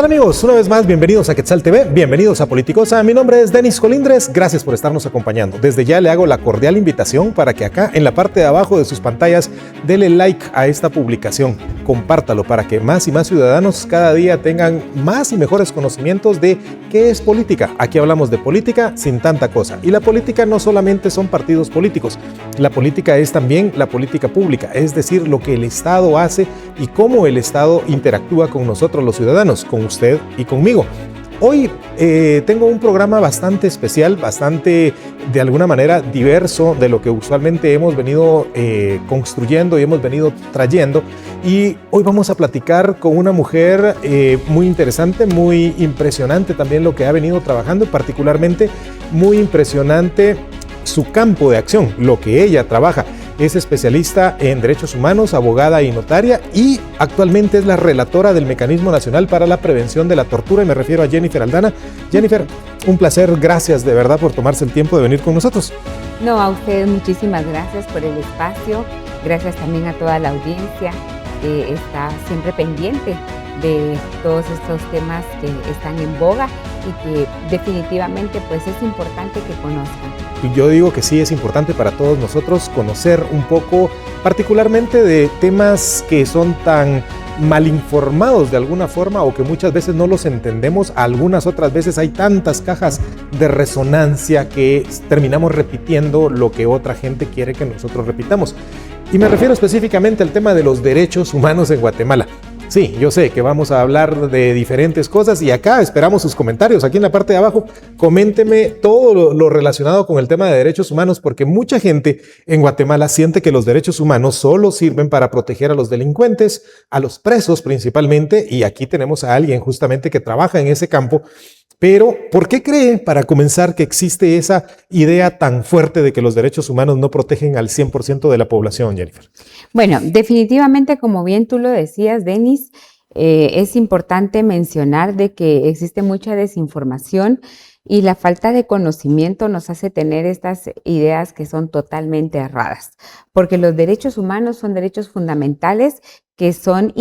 tal, amigos? Una vez más, bienvenidos a Quetzal TV, bienvenidos a Politicosa. Mi nombre es Denis Colindres, gracias por estarnos acompañando. Desde ya le hago la cordial invitación para que acá en la parte de abajo de sus pantallas dele like a esta publicación, compártalo para que más y más ciudadanos cada día tengan más y mejores conocimientos de qué es política. Aquí hablamos de política sin tanta cosa, y la política no solamente son partidos políticos, la política es también la política pública, es decir, lo que el Estado hace y cómo el Estado interactúa con nosotros los ciudadanos, con usted y conmigo. Hoy tengo un programa bastante especial, bastante de alguna manera diverso de lo que usualmente hemos venido construyendo y hemos venido trayendo, y hoy vamos a platicar con una mujer muy interesante, muy impresionante también lo que ha venido trabajando, particularmente muy impresionante su campo de acción, lo que ella trabaja. Es especialista en derechos humanos, abogada y notaria, y actualmente es la relatora del Mecanismo Nacional para la Prevención de la Tortura, y me refiero a Jennifer Aldana. Jennifer, un placer, gracias de verdad por tomarse el tiempo de venir con nosotros. No, a ustedes muchísimas gracias por el espacio, gracias también a toda la audiencia que está siempre pendiente de todos estos temas que están en boga y que definitivamente pues es importante que conozcan. Yo digo que sí, es importante para todos nosotros conocer un poco, particularmente de temas que son tan mal informados de alguna forma, o que muchas veces no los entendemos. Algunas otras veces hay tantas cajas de resonancia que terminamos repitiendo lo que otra gente quiere que nosotros repitamos. Y me refiero específicamente al tema de los derechos humanos en Guatemala. Sí, yo sé que vamos a hablar de diferentes cosas, y acá esperamos sus comentarios. Aquí en la parte de abajo, coménteme todo lo relacionado con el tema de derechos humanos, porque mucha gente en Guatemala siente que los derechos humanos solo sirven para proteger a los delincuentes, a los presos principalmente, y aquí tenemos a alguien justamente que trabaja en ese campo. Pero, ¿por qué cree, para comenzar, que existe esa idea tan fuerte de que los derechos humanos no protegen al 100% de la población, Jennifer? Bueno, definitivamente, como bien tú lo decías, Denis, es importante mencionar de que existe mucha desinformación y la falta de conocimiento nos hace tener estas ideas que son totalmente erradas, porque los derechos humanos son derechos fundamentales que son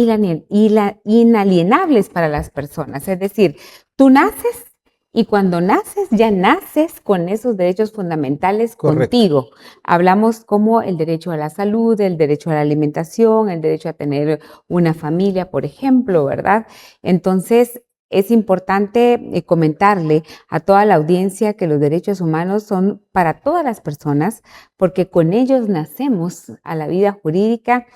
inalienables para las personas. Es decir, tú naces y cuando naces, ya naces con esos derechos fundamentales. Correcto. Contigo. Hablamos como el derecho a la salud, el derecho a la alimentación, el derecho a tener una familia, por ejemplo, ¿verdad? Entonces, es importante comentarle a toda la audiencia que los derechos humanos son para todas las personas, porque con ellos nacemos a la vida jurídica,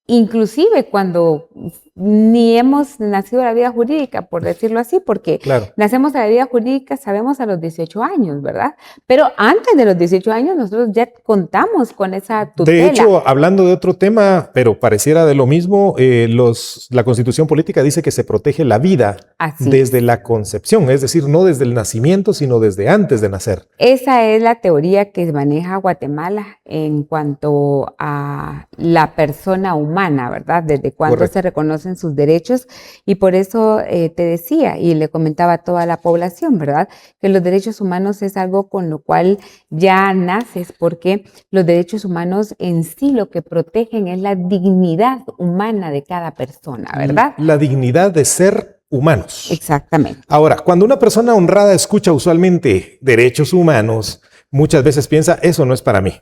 inclusive cuando ni hemos nacido a la vida jurídica, por decirlo así, porque claro, nacemos a la vida jurídica, sabemos, a los 18 años, ¿verdad? Pero antes de los 18 años nosotros ya contamos con esa tutela. De hecho, hablando de otro tema, pero pareciera de lo mismo, la Constitución Política dice que se protege la vida desde la concepción, es decir, no desde el nacimiento, sino desde antes de nacer. Esa es la teoría que maneja Guatemala en cuanto a la persona humana, ¿verdad? Desde cuándo se reconocen sus derechos, y por eso te decía y le comentaba a toda la población, ¿verdad? Que los derechos humanos es algo con lo cual ya naces, porque los derechos humanos en sí lo que protegen es la dignidad humana de cada persona, ¿verdad? La dignidad de ser humanos. Exactamente. Ahora, cuando una persona honrada escucha usualmente derechos humanos, muchas veces piensa, eso no es para mí.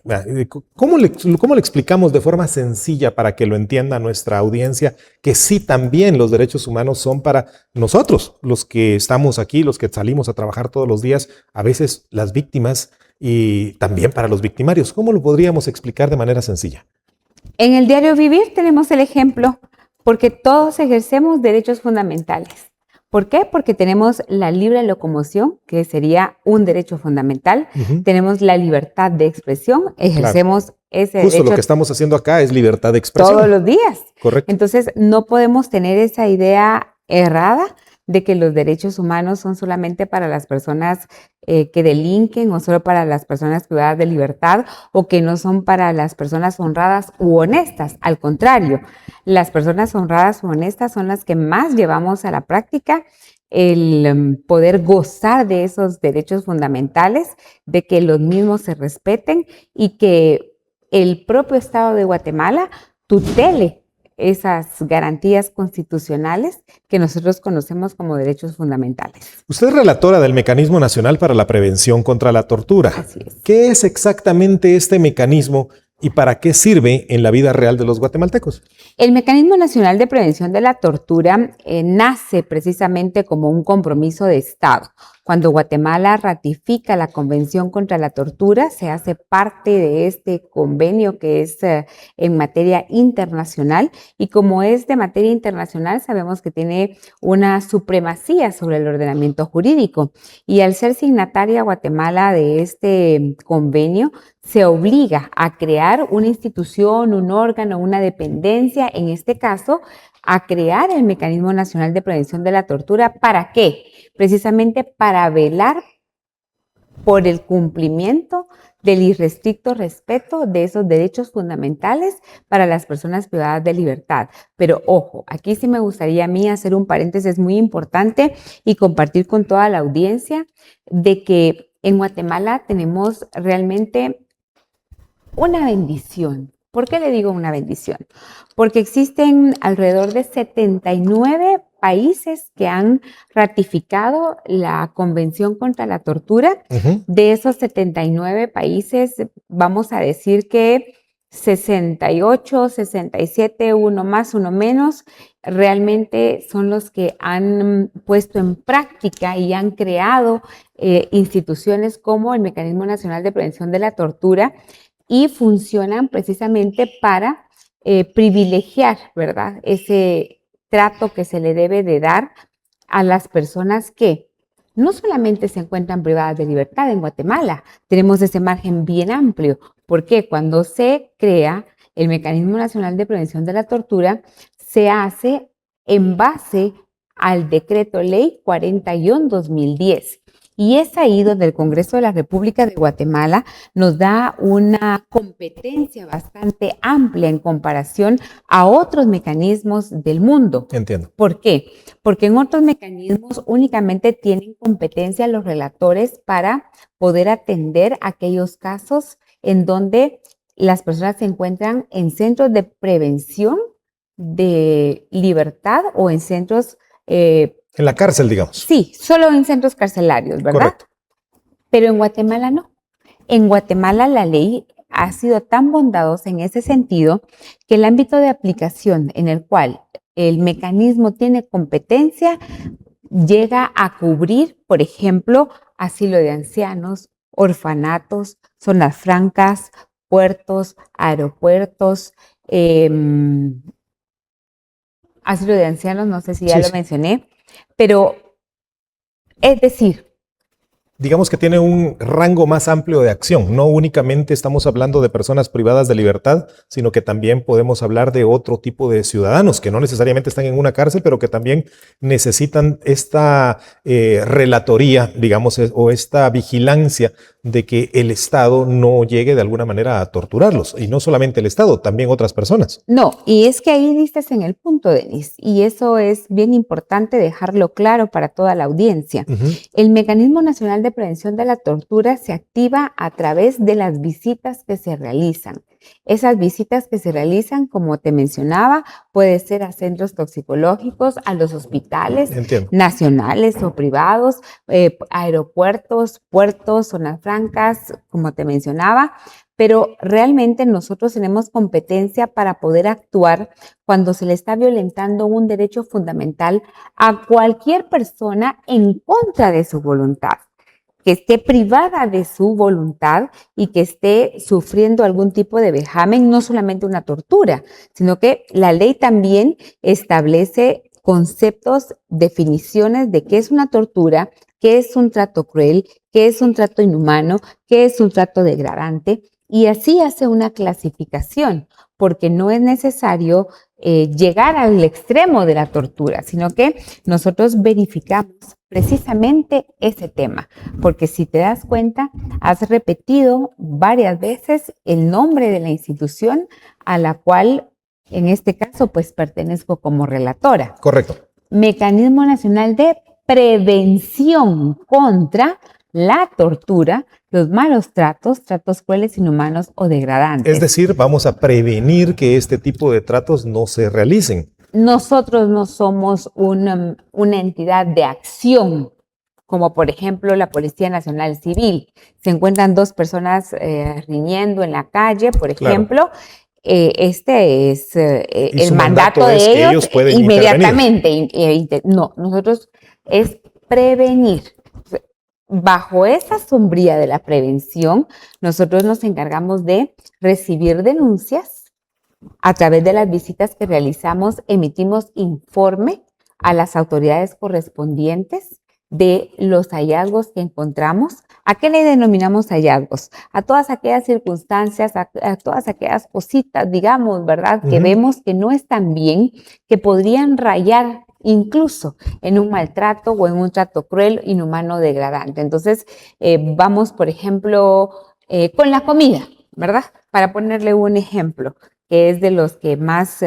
¿Cómo le explicamos de forma sencilla para que lo entienda nuestra audiencia que sí, también los derechos humanos son para nosotros, los que estamos aquí, los que salimos a trabajar todos los días, a veces las víctimas, y también para los victimarios? ¿Cómo lo podríamos explicar de manera sencilla? En el diario vivir tenemos el ejemplo, porque todos ejercemos derechos fundamentales. ¿Por qué? Porque tenemos la libre locomoción, que sería un derecho fundamental. Tenemos la libertad de expresión, ejercemos ese derecho. Justo lo que estamos haciendo acá es libertad de expresión. Todos los días. Correcto. Entonces, no podemos tener esa idea errada de que los derechos humanos son solamente para las personas que delinquen, o solo para las personas privadas de libertad, o que no son para las personas honradas u honestas. Al contrario, las personas honradas u honestas son las que más llevamos a la práctica el poder gozar de esos derechos fundamentales, de que los mismos se respeten y que el propio Estado de Guatemala tutele esas garantías constitucionales que nosotros conocemos como derechos fundamentales. Usted es relatora del Mecanismo Nacional para la Prevención contra la Tortura. Así es. ¿Qué es exactamente este mecanismo y para qué sirve en la vida real de los guatemaltecos? El Mecanismo Nacional de Prevención de la Tortura nace precisamente como un compromiso de Estado. Cuando Guatemala ratifica la Convención contra la Tortura, se hace parte de este convenio que es en materia internacional, y como es de materia internacional, sabemos que tiene una supremacía sobre el ordenamiento jurídico, y al ser signataria Guatemala de este convenio, se obliga a crear una institución, un órgano, una dependencia, en este caso, a crear el Mecanismo Nacional de Prevención de la Tortura. ¿Para qué? Precisamente para velar por el cumplimiento del irrestricto respeto de esos derechos fundamentales para las personas privadas de libertad. Pero ojo, aquí sí me gustaría a mí hacer un paréntesis muy importante y compartir con toda la audiencia de que en Guatemala tenemos realmente una bendición. ¿Por qué le digo una bendición? Porque existen alrededor de 79 países que han ratificado la Convención contra la Tortura. De esos 79 países, vamos a decir que 68, 67, uno más, uno menos, realmente son los que han puesto en práctica y han creado instituciones como el Mecanismo Nacional de Prevención de la Tortura, y funcionan precisamente para privilegiar, ¿verdad?, ese trato que se le debe de dar a las personas que no solamente se encuentran privadas de libertad en Guatemala, tenemos ese margen bien amplio, porque cuando se crea el Mecanismo Nacional de Prevención de la Tortura, se hace en base al Decreto Ley 41/2010. Y es ahí donde el Congreso de la República de Guatemala nos da una competencia bastante amplia en comparación a otros mecanismos del mundo. Entiendo. ¿Por qué? Porque en otros mecanismos únicamente tienen competencia los relatores para poder atender aquellos casos en donde las personas se encuentran en centros de prevención de libertad o en centros en la cárcel, digamos. Sí, solo en centros carcelarios, ¿verdad? Correcto. Pero en Guatemala no. En Guatemala la ley ha sido tan bondadosa en ese sentido que el ámbito de aplicación en el cual el mecanismo tiene competencia llega a cubrir, por ejemplo, asilo de ancianos, orfanatos, zonas francas, puertos, aeropuertos, asilo de ancianos, no sé si ya lo mencioné. Pero, es decir, digamos que tiene un rango más amplio de acción. No únicamente estamos hablando de personas privadas de libertad, sino que también podemos hablar de otro tipo de ciudadanos que no necesariamente están en una cárcel, pero que también necesitan esta relatoría, digamos, o esta vigilancia de que el Estado no llegue de alguna manera a torturarlos. Y no solamente el Estado, también otras personas. No, y es que ahí diste en el punto, Denis, y eso es bien importante dejarlo claro para toda la audiencia. El Mecanismo Nacional de Prevención de la Tortura se activa a través de las visitas que se realizan. Esas visitas que se realizan, como te mencionaba, puede ser a centros toxicológicos, a los hospitales nacionales o privados, aeropuertos, puertos, zonas francas, como te mencionaba, pero realmente nosotros tenemos competencia para poder actuar cuando se le está violentando un derecho fundamental a cualquier persona en contra de su voluntad, que esté privada de su voluntad y que esté sufriendo algún tipo de vejamen, no solamente una tortura, sino que la ley también establece conceptos, definiciones de qué es una tortura, qué es un trato cruel, qué es un trato inhumano, qué es un trato degradante, y así hace una clasificación, porque no es necesario llegar al extremo de la tortura, sino que nosotros verificamos precisamente ese tema, porque si te das cuenta, has repetido varias veces el nombre de la institución a la cual, en este caso, pues pertenezco como relatora. Correcto. Mecanismo Nacional de Prevención contra la tortura, los malos tratos, tratos crueles, inhumanos o degradantes. Es decir, vamos a prevenir que este tipo de tratos no se realicen. Nosotros no somos una entidad de acción, como por ejemplo la Policía Nacional Civil. Se encuentran dos personas riñendo en la calle, por ejemplo. Claro. Este es el mandato de ellos inmediatamente. No, nosotros es prevenir. Bajo esa sombría de la prevención, nosotros nos encargamos de recibir denuncias. A través de las visitas que realizamos, emitimos informe a las autoridades correspondientes de los hallazgos que encontramos. ¿A qué le denominamos hallazgos? A todas aquellas circunstancias, a todas aquellas cositas, digamos, ¿verdad? Que vemos que no están bien, que podrían rayar incluso en un maltrato o en un trato cruel, inhumano, degradante. Entonces, vamos, por ejemplo, con la comida, ¿verdad? Para ponerle un ejemplo, que es de los que más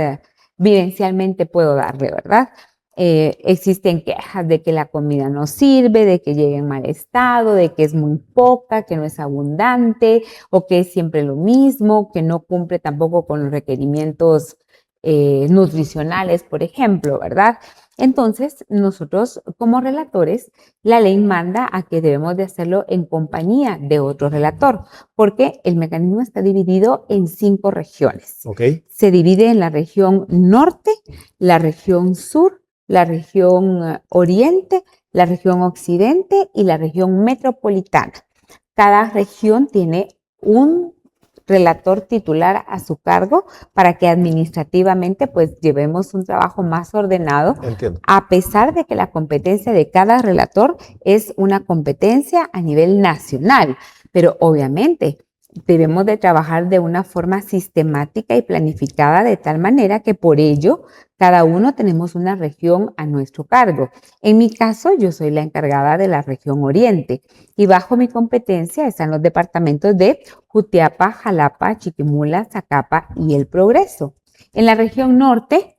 vivencialmente puedo darle, ¿verdad? Existen quejas de que la comida no sirve, de que llega en mal estado, de que es muy poca, que no es abundante o que es siempre lo mismo, que no cumple tampoco con los requerimientos nutricionales, por ejemplo, ¿verdad? Entonces, nosotros como relatores, la ley manda a que debemos de hacerlo en compañía de otro relator, porque el mecanismo está dividido en 5 regiones. Okay. Se divide en la región norte, la región sur, la región oriente, la región occidente y la región metropolitana. Cada región tiene un relator titular a su cargo para que administrativamente pues llevemos un trabajo más ordenado. Entiendo. A pesar de que la competencia de cada relator es una competencia a nivel nacional, pero obviamente debemos de trabajar de una forma sistemática y planificada de tal manera que por ello cada uno tenemos una región a nuestro cargo. En mi caso, yo soy la encargada de la región oriente y bajo mi competencia están los departamentos de Jutiapa, Jalapa, Chiquimula, Zacapa y El Progreso. En la región norte,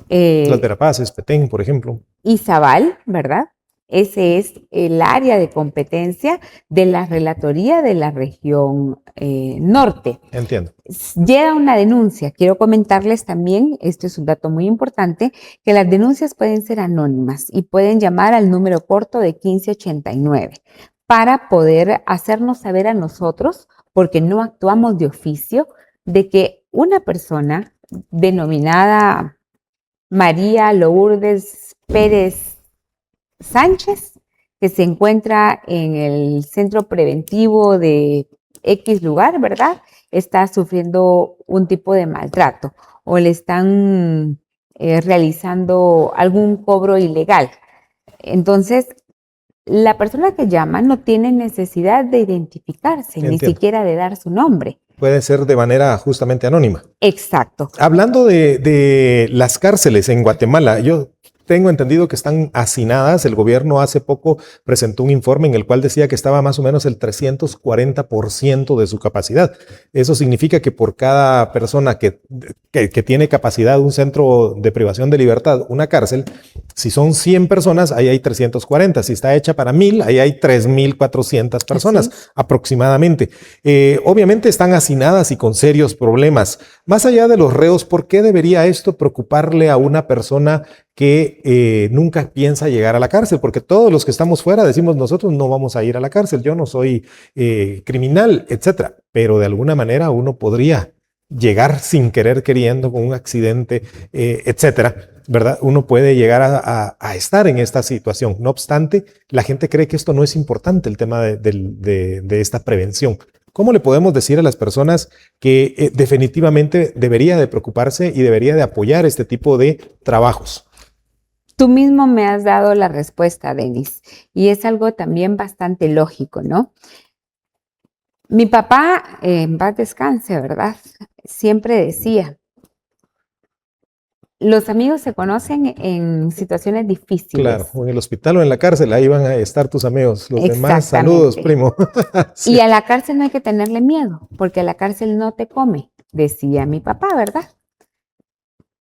Las Verapaces, Petén, por ejemplo. Izabal, ¿verdad? Ese es el área de competencia de la relatoría de la región norte. Entiendo. Llega una denuncia. Quiero comentarles también, esto es un dato muy importante, que las denuncias pueden ser anónimas y pueden llamar al número corto de 1589 para poder hacernos saber a nosotros, porque no actuamos de oficio, de que una persona denominada María Lourdes Pérez Sánchez, que se encuentra en el centro preventivo de X lugar, ¿verdad? Está sufriendo un tipo de maltrato o le están realizando algún cobro ilegal. Entonces, la persona que llama no tiene necesidad de identificarse, Entiendo. Ni siquiera de dar su nombre. Puede ser de manera justamente anónima. Exacto. Hablando de las cárceles en Guatemala, yo tengo entendido que están hacinadas. El gobierno hace poco presentó un informe en el cual decía que estaba más o menos el 340% de su capacidad. Eso significa que por cada persona que tiene capacidad un centro de privación de libertad, una cárcel, si son 100 personas, ahí hay 340. Si está hecha para 1000, ahí hay 3400 personas aproximadamente. Obviamente están hacinadas y con serios problemas. Más allá de los reos, ¿por qué debería esto preocuparle a una persona que nunca piensa llegar a la cárcel? Porque todos los que estamos fuera decimos nosotros no vamos a ir a la cárcel, yo no soy criminal, etcétera. Pero de alguna manera uno podría llegar sin querer queriendo con un accidente, etcétera, ¿verdad? Uno puede llegar a estar en esta situación. No obstante, la gente cree que esto no es importante, el tema de esta prevención. ¿Cómo le podemos decir a las personas que definitivamente debería de preocuparse y debería de apoyar este tipo de trabajos? Tú mismo me has dado la respuesta, Denis, y es algo también bastante lógico, ¿no? Mi papá, en paz descanse, ¿verdad? Siempre decía, los amigos se conocen en situaciones difíciles. Claro, o en el hospital o en la cárcel, ahí van a estar tus amigos. Los demás, saludos, primo. Sí. Y a la cárcel no hay que tenerle miedo, porque a la cárcel no te come, decía mi papá, ¿verdad?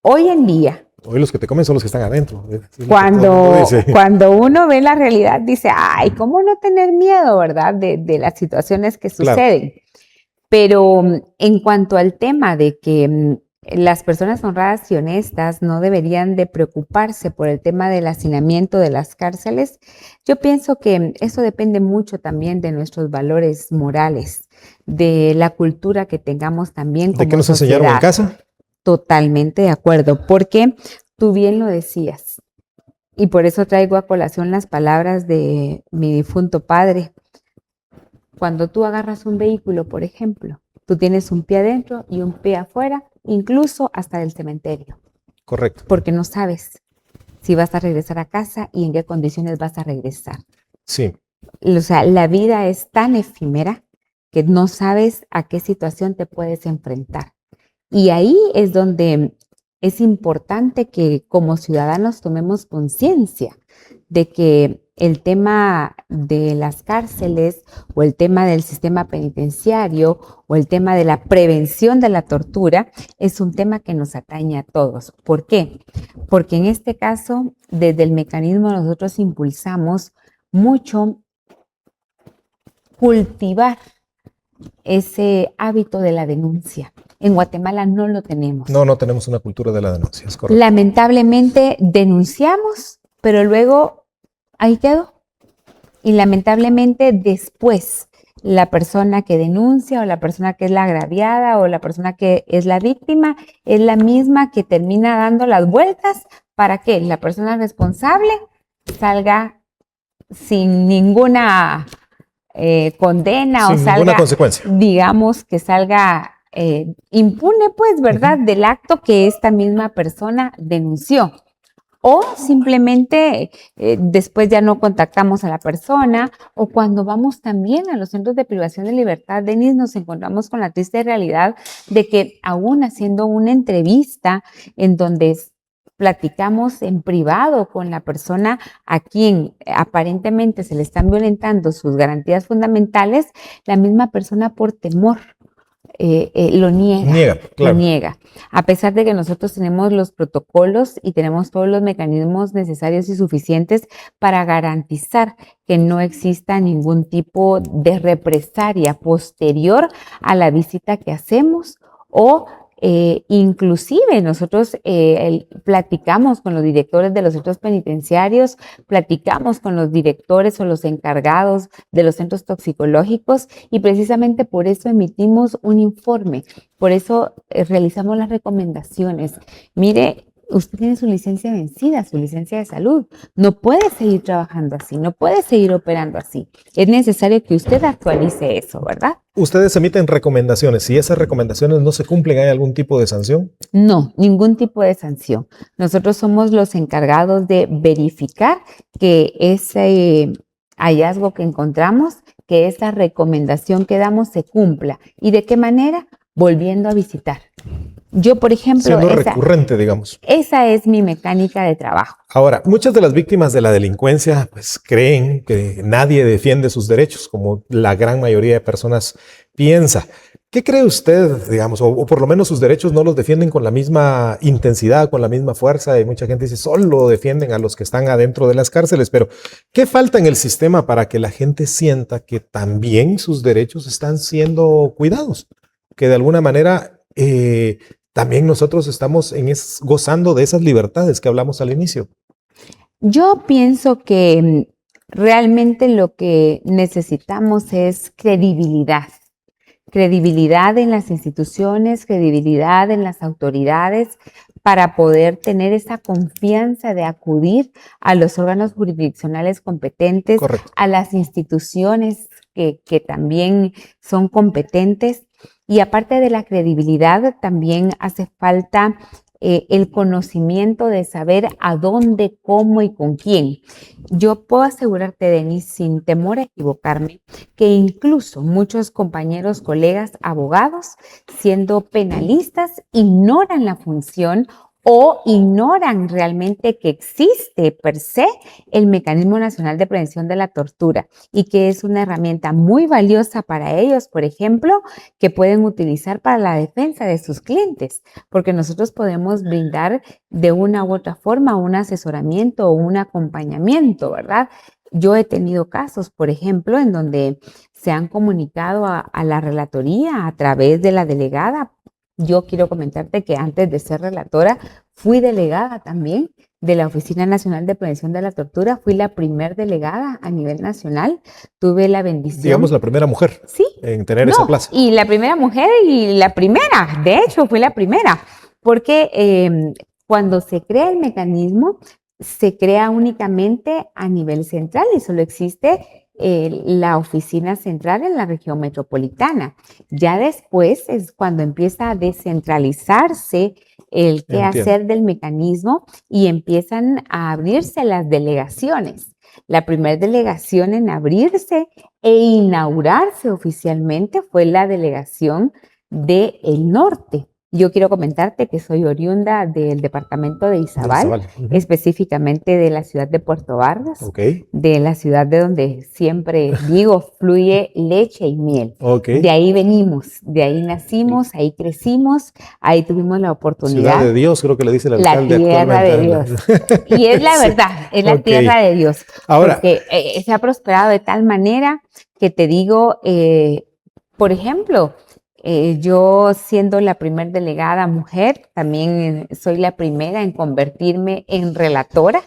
Hoy en día, Hoy los que te comen son los que están adentro. Cuando uno ve la realidad, dice, ay, ¿cómo no tener miedo, verdad? De las situaciones que suceden. Claro. Pero en cuanto al tema de que las personas honradas y honestas no deberían de preocuparse por el tema del hacinamiento de las cárceles, yo pienso que eso depende mucho también de nuestros valores morales, de la cultura que tengamos también como ¿De qué nos enseñaron en casa? Totalmente de acuerdo, porque tú bien lo decías, y por eso traigo a colación las palabras de mi difunto padre. Cuando tú agarras un vehículo, por ejemplo, tú tienes un pie adentro y un pie afuera, incluso hasta del cementerio. Correcto. Porque no sabes si vas a regresar a casa y en qué condiciones vas a regresar. Sí. O sea, la vida es tan efímera que no sabes a qué situación te puedes enfrentar. Y ahí es donde es importante que como ciudadanos tomemos conciencia de que el tema de las cárceles o el tema del sistema penitenciario o el tema de la prevención de la tortura es un tema que nos atañe a todos. ¿Por qué? Porque en este caso, desde el mecanismo nosotros impulsamos mucho cultivar ese hábito de la denuncia. En Guatemala no lo tenemos. No tenemos una cultura de la denuncia, es correcto. Lamentablemente denunciamos, pero luego ahí quedó. Y lamentablemente después la persona que denuncia o la persona que es la agraviada o la persona que es la víctima es la misma que termina dando las vueltas para que la persona responsable salga sin ninguna condena sin o salga, ninguna consecuencia. Digamos que salga impune, pues, ¿verdad? Del acto que esta misma persona denunció. O simplemente después ya no contactamos a la persona, o cuando vamos también a los centros de privación de libertad, Denis, nos encontramos con la triste realidad de que aún haciendo una entrevista en donde platicamos en privado con la persona a quien aparentemente se le están violentando sus garantías fundamentales, la misma persona por temor lo niega, claro. Lo niega. A pesar de que nosotros tenemos los protocolos y tenemos todos los mecanismos necesarios y suficientes para garantizar que no exista ningún tipo de represalia posterior a la visita que hacemos o inclusive nosotros platicamos con los directores de los centros penitenciarios, platicamos con los directores o los encargados de los centros toxicológicos y precisamente por eso emitimos un informe, por eso realizamos las recomendaciones. Mire, usted tiene su licencia vencida, su licencia de salud. No puede seguir trabajando así, no puede seguir operando así. Es necesario que usted actualice eso, ¿verdad? ¿Ustedes emiten recomendaciones? Si esas recomendaciones no se cumplen, ¿hay algún tipo de sanción? No, ningún tipo de sanción. Nosotros somos los encargados de verificar que ese hallazgo que encontramos, que esa recomendación que damos se cumpla. ¿Y de qué manera? Volviendo a visitar. Yo, por ejemplo... Siendo recurrente, digamos. Esa es mi mecánica de trabajo. Ahora, muchas de las víctimas de la delincuencia pues creen que nadie defiende sus derechos, como la gran mayoría de personas piensa. ¿Qué cree usted, digamos, o por lo menos sus derechos no los defienden con la misma intensidad, con la misma fuerza? Y mucha gente dice, solo defienden a los que están adentro de las cárceles, pero ¿qué falta en el sistema para que la gente sienta que también sus derechos están siendo cuidados? Que de alguna manera también nosotros estamos gozando de esas libertades que hablamos al inicio. Yo pienso que realmente lo que necesitamos es credibilidad. Credibilidad en las instituciones, credibilidad en las autoridades para poder tener esa confianza de acudir a los órganos jurisdiccionales competentes, correcto, a las instituciones que también son competentes. Y aparte de la credibilidad, también hace falta el conocimiento de saber a dónde, cómo y con quién. Yo puedo asegurarte, Denis, sin temor a equivocarme, que incluso muchos compañeros, colegas, abogados, siendo penalistas, ignoran la función o ignoran realmente que existe per se el Mecanismo Nacional de Prevención de la Tortura y que es una herramienta muy valiosa para ellos, por ejemplo, que pueden utilizar para la defensa de sus clientes, porque nosotros podemos brindar de una u otra forma un asesoramiento o un acompañamiento, ¿verdad? Yo he tenido casos, por ejemplo, en donde se han comunicado a la relatoría a través de la delegada. Yo quiero comentarte que antes de ser relatora, fui delegada también de la Oficina Nacional de Prevención de la Tortura. Fui la primer delegada a nivel nacional. Tuve la bendición. Digamos, la primera mujer en tener esa plaza. Y la primera mujer y la primera, de hecho, fui la primera, porque cuando se crea el mecanismo, se crea únicamente a nivel central y solo existe la oficina central en la región metropolitana. Ya después es cuando empieza a descentralizarse el quehacer del mecanismo y empiezan a abrirse las delegaciones. La primera delegación en abrirse e inaugurarse oficialmente fue la delegación del norte. Yo quiero comentarte que soy oriunda del departamento de Izabal, específicamente de la ciudad de Puerto Vargas, de la ciudad de donde siempre digo fluye leche y miel. De ahí venimos, de ahí nacimos, ahí crecimos, ahí tuvimos la oportunidad. Ciudad de Dios, creo que le dice el alcalde. La tierra de Dios. Y es la verdad, es la tierra de Dios. Ahora, porque se ha prosperado de tal manera que te digo, por ejemplo, yo siendo la primer delegada mujer, también soy la primera en convertirme en relatora.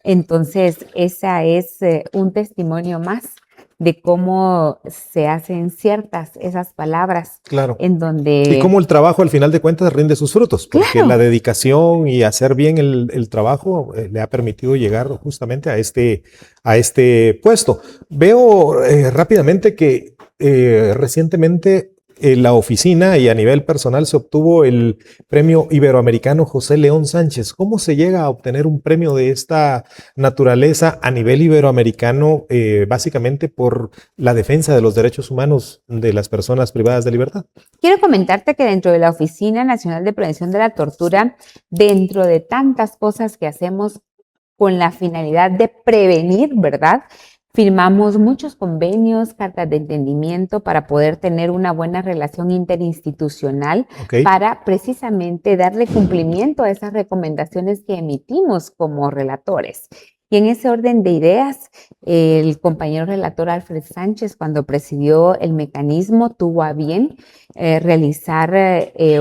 Entonces, esa es un testimonio más de cómo se hacen ciertas esas palabras. Claro. En donde... Y cómo el trabajo al final de cuentas rinde sus frutos, porque la dedicación y hacer bien el trabajo le ha permitido llegar justamente a este puesto. Veo rápidamente que recientemente la oficina y a nivel personal se obtuvo el premio iberoamericano José León Sánchez. ¿Cómo se llega a obtener un premio de esta naturaleza a nivel iberoamericano, básicamente por la defensa de los derechos humanos de las personas privadas de libertad? Quiero comentarte que dentro de la Oficina Nacional de Prevención de la Tortura, dentro de tantas cosas que hacemos con la finalidad de prevenir, ¿verdad?, firmamos muchos convenios, cartas de entendimiento para poder tener una buena relación interinstitucional para precisamente darle cumplimiento a esas recomendaciones que emitimos como relatores. Y en ese orden de ideas, el compañero relator Alfred Sánchez, cuando presidió el mecanismo, tuvo a bien realizar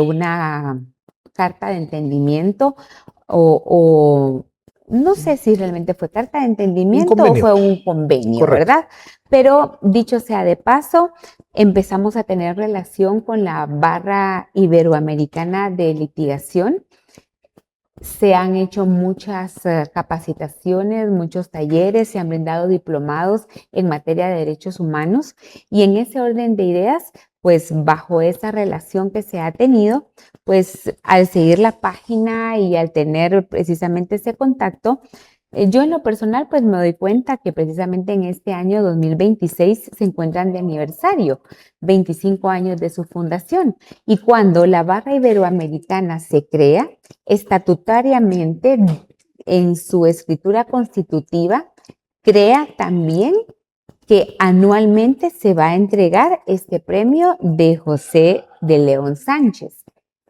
una carta de entendimiento o no sé si realmente fue carta de entendimiento o fue un convenio, ¿verdad? Pero dicho sea de paso, empezamos a tener relación con la barra iberoamericana de litigación. Se han hecho muchas capacitaciones, muchos talleres, se han brindado diplomados en materia de derechos humanos y en ese orden de ideas, pues bajo esa relación que se ha tenido, pues al seguir la página y al tener precisamente ese contacto, yo en lo personal pues me doy cuenta que precisamente en este año 2026 se encuentran de aniversario, 25 años de su fundación. Y cuando la barra iberoamericana se crea, estatutariamente en su escritura constitutiva, crea también que anualmente se va a entregar este premio de José de León Sánchez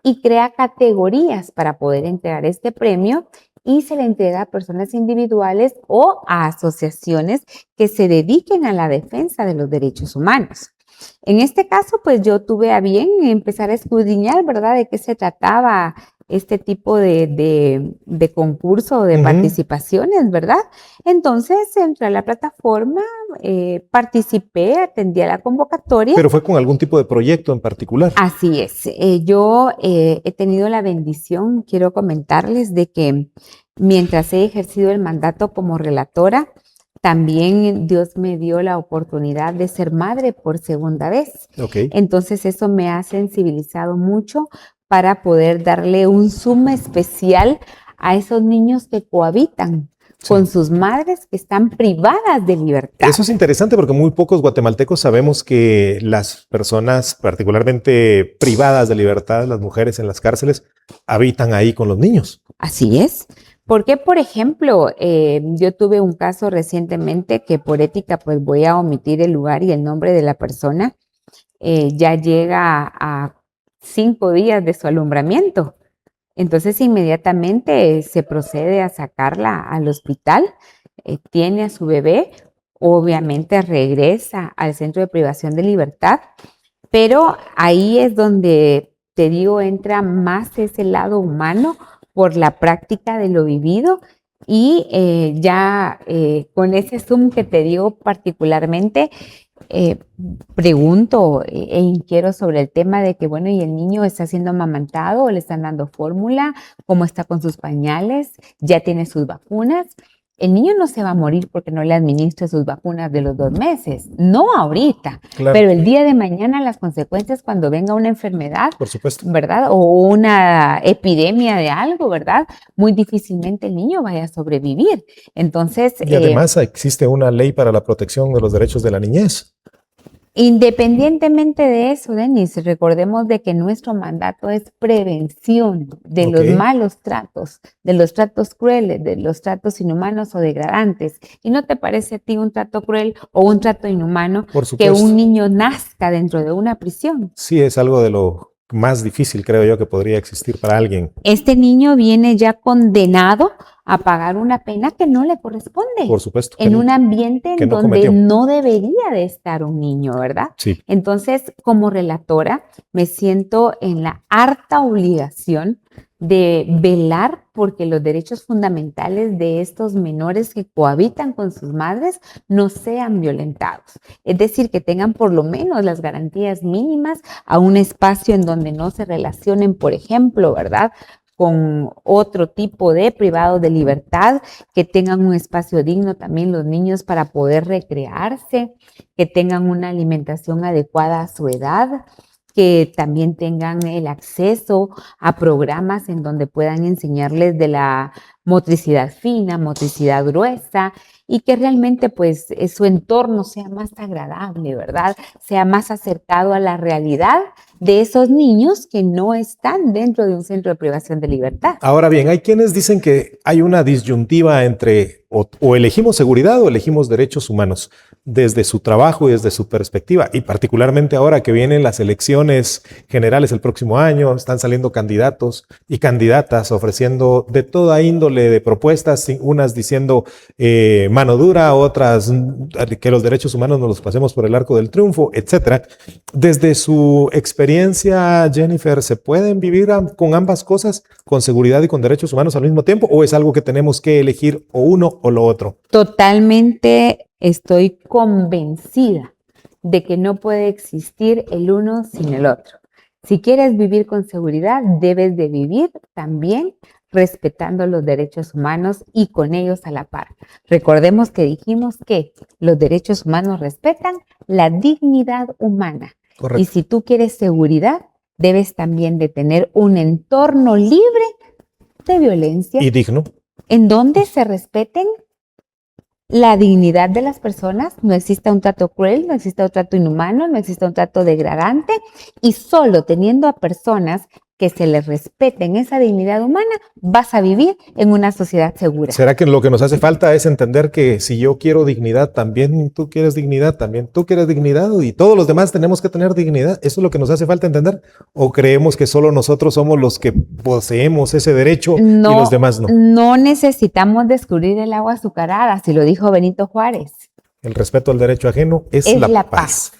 y crea categorías para poder entregar este premio y se le entrega a personas individuales o a asociaciones que se dediquen a la defensa de los derechos humanos. En este caso, pues yo tuve a bien empezar a escudriñar, ¿verdad?, de qué se trataba este tipo de concurso, de participaciones, ¿verdad? Entonces entré a la plataforma, participé, atendí a la convocatoria. ¿Pero fue con algún tipo de proyecto en particular? Así es. Yo he tenido la bendición, quiero comentarles, de que mientras he ejercido el mandato como relatora, también Dios me dio la oportunidad de ser madre por segunda vez. Entonces eso me ha sensibilizado mucho para poder darle un zoom especial a esos niños que cohabitan con sus madres que están privadas de libertad. Eso es interesante porque muy pocos guatemaltecos sabemos que las personas particularmente privadas de libertad, las mujeres en las cárceles, habitan ahí con los niños. Así es. Porque, por ejemplo, yo tuve un caso recientemente que por ética pues voy a omitir el lugar y el nombre de la persona, ya llega a 5 días de su alumbramiento. Entonces inmediatamente se procede a sacarla al hospital, tiene a su bebé, obviamente regresa al centro de privación de libertad, pero ahí es donde, te digo, entra más ese lado humano por la práctica de lo vivido y con ese Zoom que te digo particularmente, pregunto e inquiero sobre el tema de que, bueno, ¿y el niño está siendo amamantado o le están dando fórmula? ¿Cómo está con sus pañales? ¿Ya tiene sus vacunas? El niño no se va a morir porque no le administre sus vacunas de los 2 meses, no ahorita, Claro. Pero el día de mañana las consecuencias cuando venga una enfermedad, por supuesto, ¿verdad? O una epidemia de algo, ¿verdad? Muy difícilmente el niño vaya a sobrevivir. Entonces, y además existe una ley para la protección de los derechos de la niñez. Independientemente de eso, Denis, recordemos de que nuestro mandato es prevención de los malos tratos, de los tratos crueles, de los tratos inhumanos o degradantes. ¿Y no te parece a ti un trato cruel o un trato inhumano que un niño nazca dentro de una prisión? Sí, es algo de lo más difícil, creo yo, que podría existir para alguien. Este niño viene ya condenado a pagar una pena que no le corresponde. Por supuesto. En un ambiente en donde no debería de estar un niño, ¿verdad? Sí. Entonces, como relatora, me siento en la harta obligación de velar porque los derechos fundamentales de estos menores que cohabitan con sus madres no sean violentados. Es decir, que tengan por lo menos las garantías mínimas a un espacio en donde no se relacionen, por ejemplo, ¿verdad?, con otro tipo de privados de libertad, que tengan un espacio digno también los niños para poder recrearse, que tengan una alimentación adecuada a su edad, que también tengan el acceso a programas en donde puedan enseñarles de la motricidad fina, motricidad gruesa, y que realmente pues su entorno sea más agradable, ¿verdad? Sea más acercado a la realidad de esos niños que no están dentro de un centro de privación de libertad. Ahora bien, hay quienes dicen que hay una disyuntiva entre o elegimos seguridad o elegimos derechos humanos desde su trabajo y desde su perspectiva, y particularmente ahora que vienen las elecciones generales el próximo año, están saliendo candidatos y candidatas ofreciendo de toda índole de propuestas, unas diciendo mano dura, otras que los derechos humanos nos los pasemos por el arco del triunfo, etcétera. Desde su experiencia, Jennifer, ¿se pueden vivir con ambas cosas, con seguridad y con derechos humanos al mismo tiempo, o es algo que tenemos que elegir o uno o lo otro? Totalmente estoy convencida de que no puede existir el uno sin el otro. Si quieres vivir con seguridad, debes de vivir también respetando los derechos humanos y con ellos a la par. Recordemos que dijimos que los derechos humanos respetan la dignidad humana. Correcto. Y si tú quieres seguridad, debes también de tener un entorno libre de violencia. Y digno. En donde se respeten la dignidad de las personas, no exista un trato cruel, no exista un trato inhumano, no exista un trato degradante, y solo teniendo a personas que se les respeten esa dignidad humana, vas a vivir en una sociedad segura. ¿Será que lo que nos hace falta es entender que si yo quiero dignidad, también tú quieres dignidad, también tú quieres dignidad y todos los demás tenemos que tener dignidad? ¿Eso es lo que nos hace falta entender? ¿O creemos que solo nosotros somos los que poseemos ese derecho y los demás no? No necesitamos descubrir el agua azucarada, así lo dijo Benito Juárez. El respeto al derecho ajeno es la paz.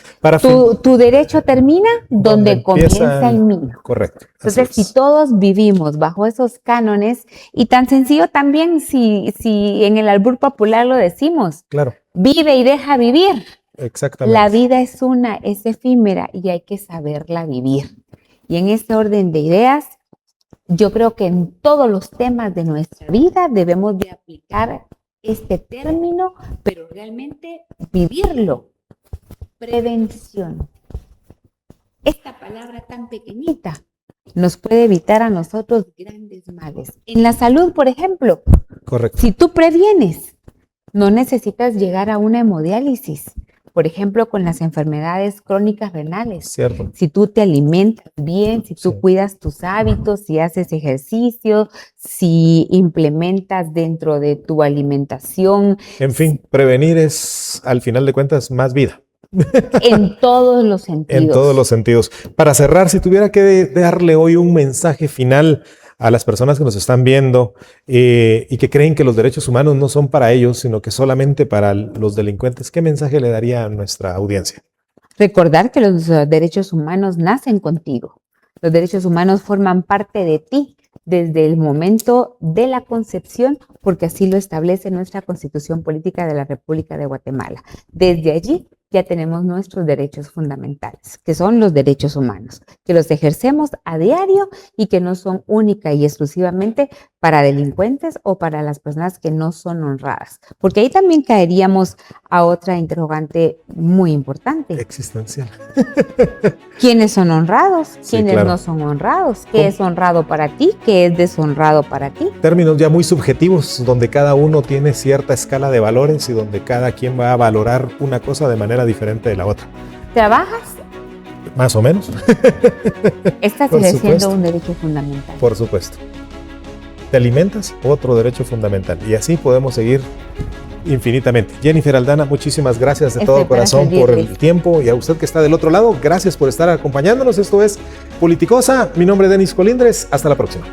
Tu derecho termina donde comienza el mío. Correcto. Entonces, si todos vivimos bajo esos cánones, y tan sencillo también si en el albur popular lo decimos, claro, vive y deja vivir. Exactamente. La vida es efímera y hay que saberla vivir. Y en este orden de ideas, yo creo que en todos los temas de nuestra vida debemos de aplicar este término, pero realmente vivirlo. Prevención. Esta palabra tan pequeñita nos puede evitar a nosotros grandes males. En la salud, por ejemplo, correcto, si tú previenes, no necesitas llegar a una hemodiálisis, por ejemplo, con las enfermedades crónicas renales. Cierto. Si tú te alimentas bien, si tú cuidas tus hábitos, si haces ejercicio, si implementas dentro de tu alimentación. En fin, prevenir es, al final de cuentas, más vida. En todos los sentidos. En todos los sentidos. Para cerrar, si tuviera que darle hoy un mensaje final a las personas que nos están viendo y que creen que los derechos humanos no son para ellos, sino que solamente para los delincuentes, ¿qué mensaje le daría a nuestra audiencia? Recordar que los derechos humanos nacen contigo. Los derechos humanos forman parte de ti desde el momento de la concepción, porque así lo establece nuestra Constitución Política de la República de Guatemala. Desde allí ya tenemos nuestros derechos fundamentales, que son los derechos humanos, que los ejercemos a diario y que no son única y exclusivamente para delincuentes o para las personas que no son honradas. Porque ahí también caeríamos a otra interrogante muy importante. Existencial. ¿Quiénes son honrados? ¿Quiénes claro. no son honrados? ¿Qué es honrado para ti? ¿Qué es deshonrado para ti? Términos ya muy subjetivos, donde cada uno tiene cierta escala de valores y donde cada quien va a valorar una cosa de manera diferente de la otra. ¿Trabajas? Más o menos. Estás ejerciendo un derecho fundamental. Por supuesto. ¿Te alimentas? Otro derecho fundamental. Y así podemos seguir infinitamente. Jennifer Aldana, muchísimas gracias de todo corazón por el tiempo, y a usted que está del otro lado, gracias por estar acompañándonos. Esto es Politicosa. Mi nombre es Denis Colindres. Hasta la próxima.